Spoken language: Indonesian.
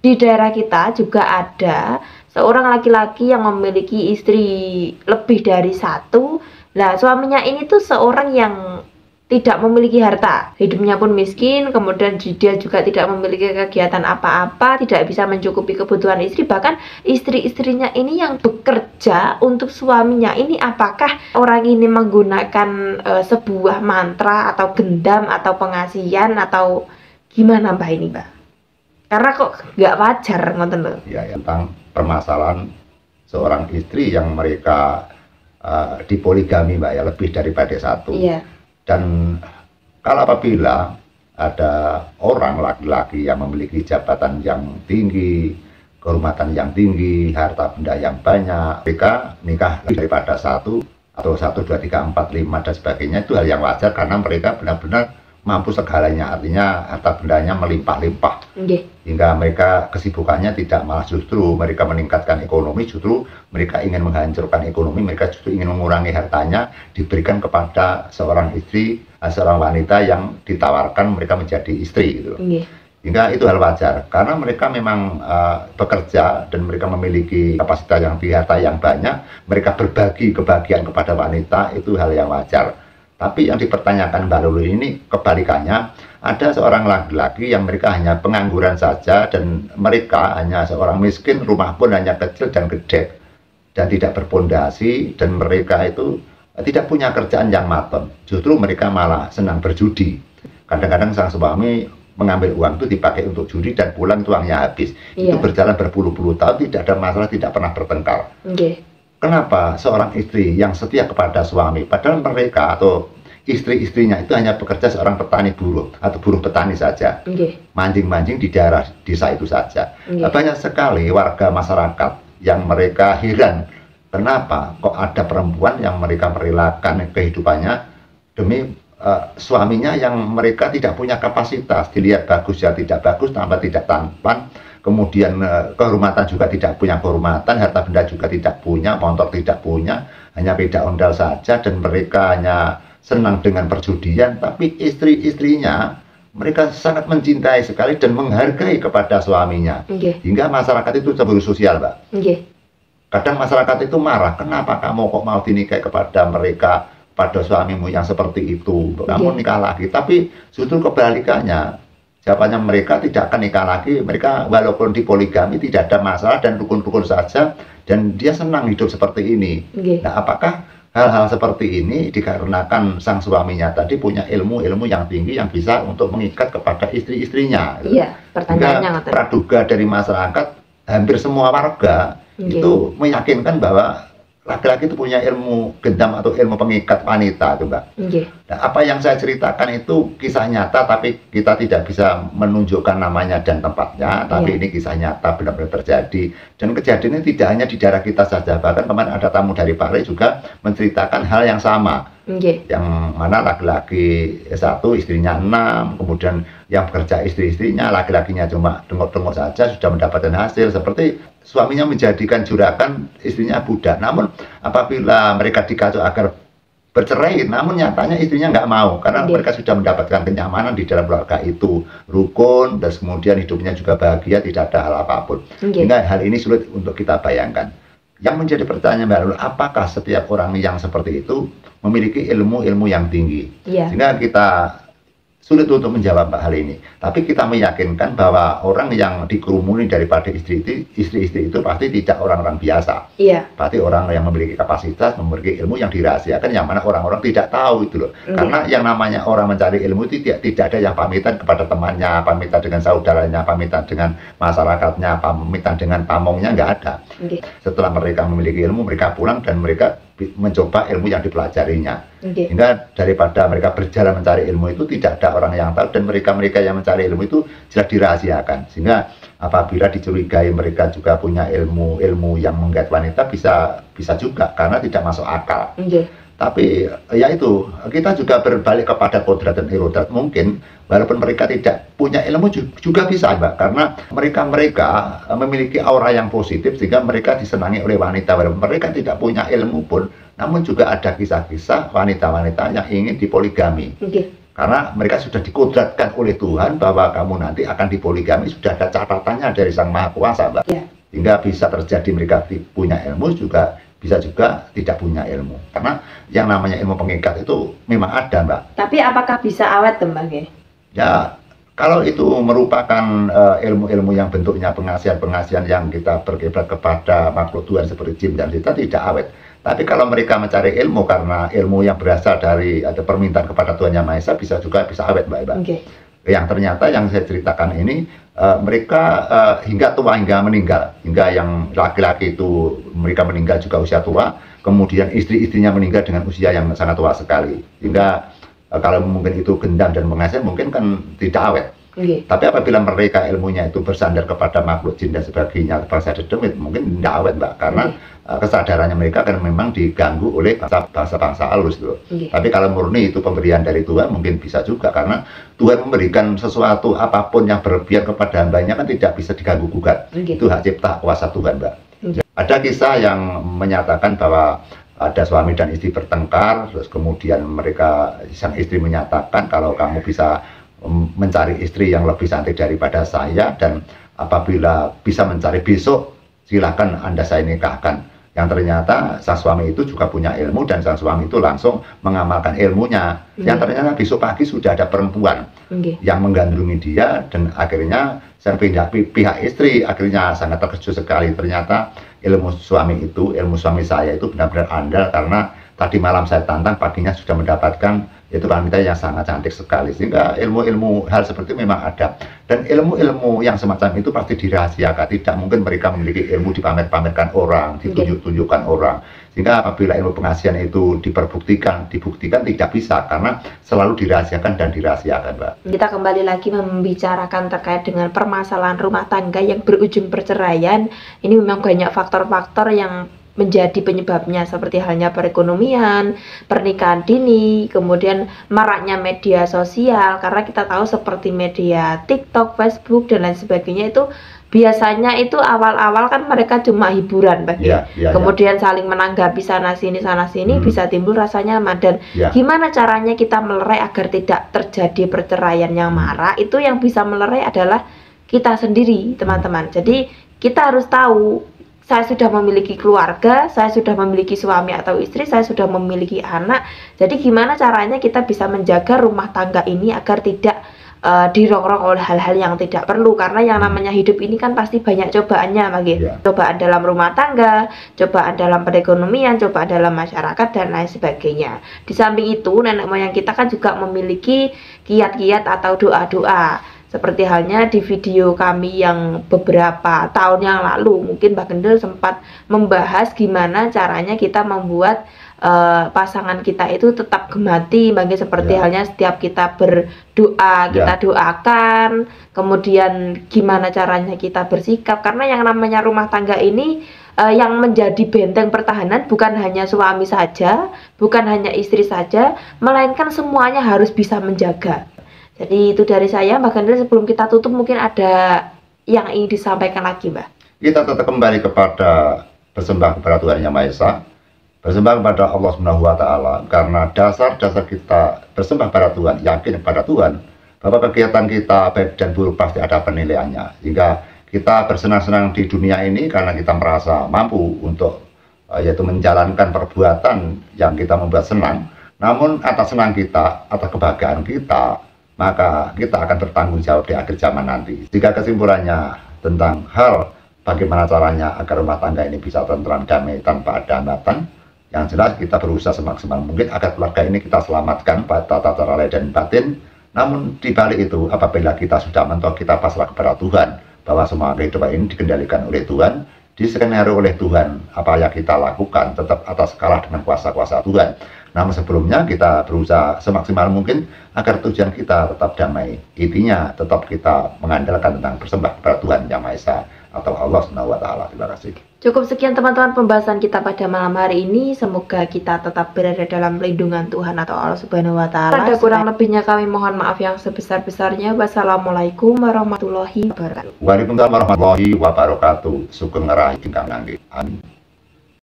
di daerah kita juga ada seorang laki-laki yang memiliki istri lebih dari satu. Nah, suaminya ini tuh seorang yang tidak memiliki harta, hidupnya pun miskin, kemudian dia juga tidak memiliki kegiatan apa-apa, tidak bisa mencukupi kebutuhan istri, bahkan istri-istrinya ini yang bekerja untuk suaminya ini. Apakah orang ini menggunakan sebuah mantra atau gendam atau pengasihan atau gimana Mbak ini Mbak? Karena kok nggak wajar ngoten lho. Ya, tentang permasalahan seorang istri yang mereka dipoligami Mbak ya, lebih daripada satu. Iya. Dan kalau apabila ada orang laki-laki yang memiliki jabatan yang tinggi, kehormatan yang tinggi, harta benda yang banyak, mereka nikah daripada satu atau 1, 2, 3, 4, 5 dan sebagainya, itu hal yang wajar karena mereka benar-benar mampu segalanya, artinya harta bendanya melimpah-limpah, hingga mereka kesibukannya tidak malah justru mereka meningkatkan ekonomi, justru mereka ingin menghancurkan ekonomi, mereka justru ingin mengurangi hartanya, diberikan kepada seorang istri, seorang wanita yang ditawarkan mereka menjadi istri gitu. Hingga itu hal wajar karena mereka memang bekerja dan mereka memiliki kapasitas yang harta yang banyak, mereka berbagi kebahagiaan kepada wanita, itu hal yang wajar. Tapi yang dipertanyakan Mbak Lulu ini kebalikannya, ada seorang laki-laki yang mereka hanya pengangguran saja dan mereka hanya seorang miskin, rumah pun hanya kecil dan gede dan tidak berpondasi, dan mereka itu tidak punya kerjaan yang maton. Justru mereka malah senang berjudi. Kadang-kadang sang suami mengambil uang itu dipakai untuk judi dan pulang uangnya habis. Itu berjalan berpuluh-puluh tahun, tidak ada masalah, tidak pernah bertengkar. Kenapa seorang istri yang setia kepada suami, padahal mereka atau istri-istrinya itu hanya bekerja seorang petani buruh atau buruh petani saja, mancing-mancing di daerah desa itu saja. Banyak sekali warga masyarakat yang mereka heran, kenapa kok ada perempuan yang mereka merelakan kehidupannya demi suaminya yang mereka tidak punya kapasitas, dilihat bagus ya tidak bagus, tambah tidak tampan. Kemudian kehormatan juga tidak punya kehormatan, harta benda juga tidak punya, motor tidak punya, hanya beda ondal saja, dan mereka hanya senang dengan perjudian. Tapi istri-istrinya mereka sangat mencintai sekali dan menghargai kepada suaminya, hingga masyarakat itu cemburu sosial, Mbak. Kadang masyarakat itu marah, kenapa kamu kok mau dinikahi kepada mereka, pada suamimu yang seperti itu, kamu nikah lagi. Tapi justru kebalikannya, jawabannya mereka tidak akan nikah lagi, mereka walaupun dipoligami tidak ada masalah dan rukun-rukun saja, dan dia senang hidup seperti ini. Nah, apakah hal-hal seperti ini dikarenakan sang suaminya tadi punya ilmu-ilmu yang tinggi yang bisa untuk mengikat kepada istri-istrinya? Iya, pertanyaannya praduga dari masyarakat, hampir semua warga itu meyakinkan bahwa laki-laki itu punya ilmu gendam atau ilmu pengikat wanita, itu Mbak. Nah, apa yang saya ceritakan itu kisah nyata, tapi kita tidak bisa menunjukkan namanya dan tempatnya, tapi ini kisah nyata benar-benar terjadi. Dan kejadian ini tidak hanya di daerah kita saja, bahkan kemarin ada tamu dari Pare juga menceritakan hal yang sama. Yang mana laki-laki satu, istrinya 6, kemudian yang bekerja istri-istrinya, laki-lakinya cuma dengok-dengok saja sudah mendapatkan hasil, seperti suaminya menjadikan juragan, istrinya budak. Namun apabila mereka dikacau agar bercerai, namun nyatanya istrinya nggak mau, karena mereka sudah mendapatkan kenyamanan di dalam keluarga itu, rukun, dan kemudian hidupnya juga bahagia, tidak ada hal apapun. Sehingga hal ini sulit untuk kita bayangkan. Yang menjadi pertanyaan Mbak Lulu, apakah setiap orang yang seperti itu memiliki ilmu-ilmu yang tinggi? Sehingga kita sulit untuk menjawab hal ini. Tapi kita meyakinkan bahwa orang yang dikerumuni daripada istri-istri itu pasti tidak orang-orang biasa. Pasti orang yang memiliki kapasitas, memiliki ilmu yang dirahasiakan, yang mana orang-orang tidak tahu itu loh. Karena yang namanya orang mencari ilmu itu tidak ada yang pamitan kepada temannya, pamitan dengan saudaranya, pamitan dengan masyarakatnya, pamitan dengan pamongnya, nggak ada. Setelah mereka memiliki ilmu, mereka pulang dan mereka mencoba ilmu yang dipelajarinya. Hingga daripada mereka berjalan mencari ilmu itu tidak ada orang yang tahu, dan mereka yang mencari ilmu itu jelas dirahasiakan. Sehingga apabila dicurigai mereka juga punya ilmu yang menggait wanita, bisa juga karena tidak masuk akal. Tapi ya itu, kita juga berbalik kepada kodrat dan irodat. Mungkin walaupun mereka tidak punya ilmu juga bisa, Mbak, karena mereka memiliki aura yang positif sehingga mereka disenangi oleh wanita. Walaupun mereka tidak punya ilmu pun, namun juga ada kisah-kisah wanita-wanita yang ingin dipoligami. Karena mereka sudah dikodratkan oleh Tuhan bahwa kamu nanti akan dipoligami, sudah ada catatannya dari Sang Maha Kuasa, Mbak. Ya. Hingga bisa terjadi mereka punya ilmu, juga bisa juga tidak punya ilmu. Karena yang namanya ilmu pengikat itu memang ada, Mbak. Tapi apakah bisa awet, Mbak? Ya, kalau itu merupakan ilmu-ilmu yang bentuknya pengasihan-pengasihan yang kita berkiblat kepada makhluk Tuhan seperti jin dan setan, tidak awet. Tapi kalau mereka mencari ilmu karena ilmu yang berasal dari ada permintaan kepada Tuhan Yang Maha Esa, bisa juga bisa awet, Mbak Eba. Okay. Yang ternyata yang saya ceritakan ini mereka hingga tua, hingga meninggal, hingga yang laki-laki itu mereka meninggal juga usia tua, kemudian istri-istrinya meninggal dengan usia yang sangat tua sekali, hingga kalau mungkin itu gendam dan mengasih mungkin kan tidak awet. Okay. Tapi apabila mereka ilmunya itu bersandar kepada makhluk jin dan sebagainya, bangsa dedemit, mungkin tidak awet, Mbak, karena kesadarannya mereka kan memang diganggu oleh bangsa-bangsa halus gitu. Tapi kalau murni itu pemberian dari Tuhan, mungkin bisa juga, karena Tuhan memberikan sesuatu apapun yang berlebihan kepada hambanya kan tidak bisa diganggu gugat. Itu hak cipta kuasa Tuhan, Mbak. Ada kisah yang menyatakan bahwa ada suami dan istri bertengkar, terus kemudian sang istri menyatakan kalau kamu bisa mencari istri yang lebih cantik daripada saya, dan apabila bisa mencari besok silakan Anda saya nikahkan. Yang ternyata sang suami itu juga punya ilmu, dan sang suami itu langsung mengamalkan ilmunya. Yang ternyata besok pagi sudah ada perempuan yang menggandrungi dia, dan akhirnya sang pihak istri akhirnya sangat terkejut sekali. Ternyata ilmu suami saya itu benar-benar andal, karena tadi malam saya tantang, paginya sudah mendapatkan itu wanita yang sangat cantik sekali. Sehingga ilmu-ilmu hal seperti itu memang ada, dan ilmu-ilmu yang semacam itu pasti dirahasiakan. Tidak mungkin mereka memiliki ilmu dipamer-pamerkan orang, ditunjuk-tunjukkan orang. Sehingga apabila ilmu pengasihan itu dibuktikan tidak bisa, karena selalu dirahasiakan dan dirahasiakan, Mbak. Kita kembali lagi membicarakan terkait dengan permasalahan rumah tangga yang berujung perceraian. Ini memang banyak faktor-faktor yang menjadi penyebabnya, seperti halnya perekonomian, pernikahan dini, kemudian maraknya media sosial, karena kita tahu seperti media TikTok, Facebook, dan lain sebagainya itu biasanya itu awal-awal kan mereka cuma hiburan, kemudian saling menanggapi sana sini bisa timbul rasa nyaman. Dan gimana caranya kita melerai agar tidak terjadi perceraian yang marak? Itu yang bisa melerai adalah kita sendiri, teman-teman. Jadi kita harus tahu, saya sudah memiliki keluarga, saya sudah memiliki suami atau istri, saya sudah memiliki anak. Jadi gimana caranya kita bisa menjaga rumah tangga ini agar tidak dirongrong oleh hal-hal yang tidak perlu. Karena yang namanya hidup ini kan pasti banyak cobaannya, cobaan dalam rumah tangga, cobaan dalam perekonomian, cobaan dalam masyarakat, dan lain sebagainya. Di samping itu, nenek moyang kita kan juga memiliki kiat-kiat atau doa-doa. Seperti halnya di video kami yang beberapa tahun yang lalu, mungkin Mbak Kendel sempat membahas gimana caranya kita membuat pasangan kita itu tetap gemati, seperti halnya setiap kita berdoa, kita doakan, kemudian gimana caranya kita bersikap. Karena yang namanya rumah tangga ini yang menjadi benteng pertahanan bukan hanya suami saja, bukan hanya istri saja, melainkan semuanya harus bisa menjaga. Jadi itu dari saya, Mbak Kendel. Sebelum kita tutup, mungkin ada yang ingin disampaikan lagi, Mbak? Kita tetap kembali kepada bersembah kepada Tuhan Yang Maha Esa, bersembah kepada Allah Subhanahu wa Ta'ala, karena dasar-dasar kita bersembah pada Tuhan, yakin pada Tuhan, bahwa kegiatan kita baik dan buruk pasti ada penilaiannya. Hingga kita bersenang-senang di dunia ini karena kita merasa mampu untuk yaitu menjalankan perbuatan yang kita membuat senang. Namun atas senang kita, atas kebahagiaan kita, maka kita akan bertanggung jawab di akhir zaman nanti. Jika kesimpulannya tentang hal bagaimana caranya agar rumah tangga ini bisa tentram, damai, tanpa ada hambatan, yang jelas kita berusaha semaksimal mungkin agar keluarga ini kita selamatkan pada tata cara lahir dan batin. Namun di balik itu, apabila kita sudah mentok, kita pasrah kepada Tuhan, bahwa semua kehidupan ini dikendalikan oleh Tuhan, diskenario oleh Tuhan. Apa yang kita lakukan tetap atas kalah dengan kuasa-kuasa Tuhan. Namun sebelumnya kita berusaha semaksimal mungkin agar tujuan kita tetap damai. Intinya tetap kita mengandalkan tentang bersembah kepada Tuhan Yang Maha Esa atau Allah Subhanahu wa Ta'ala. Terima kasih. Cukup sekian teman-teman pembahasan kita pada malam hari ini. Semoga kita tetap berada dalam lindungan Tuhan atau Allah Subhanahu wa Ta'ala. Ada kurang lebihnya kami mohon maaf yang sebesar-besarnya. Wassalamualaikum warahmatullahi wabarakatuh. Waalaikumsalam warahmatullahi wabarakatuh. Sugeng ngerai ingkang nangge. Amin.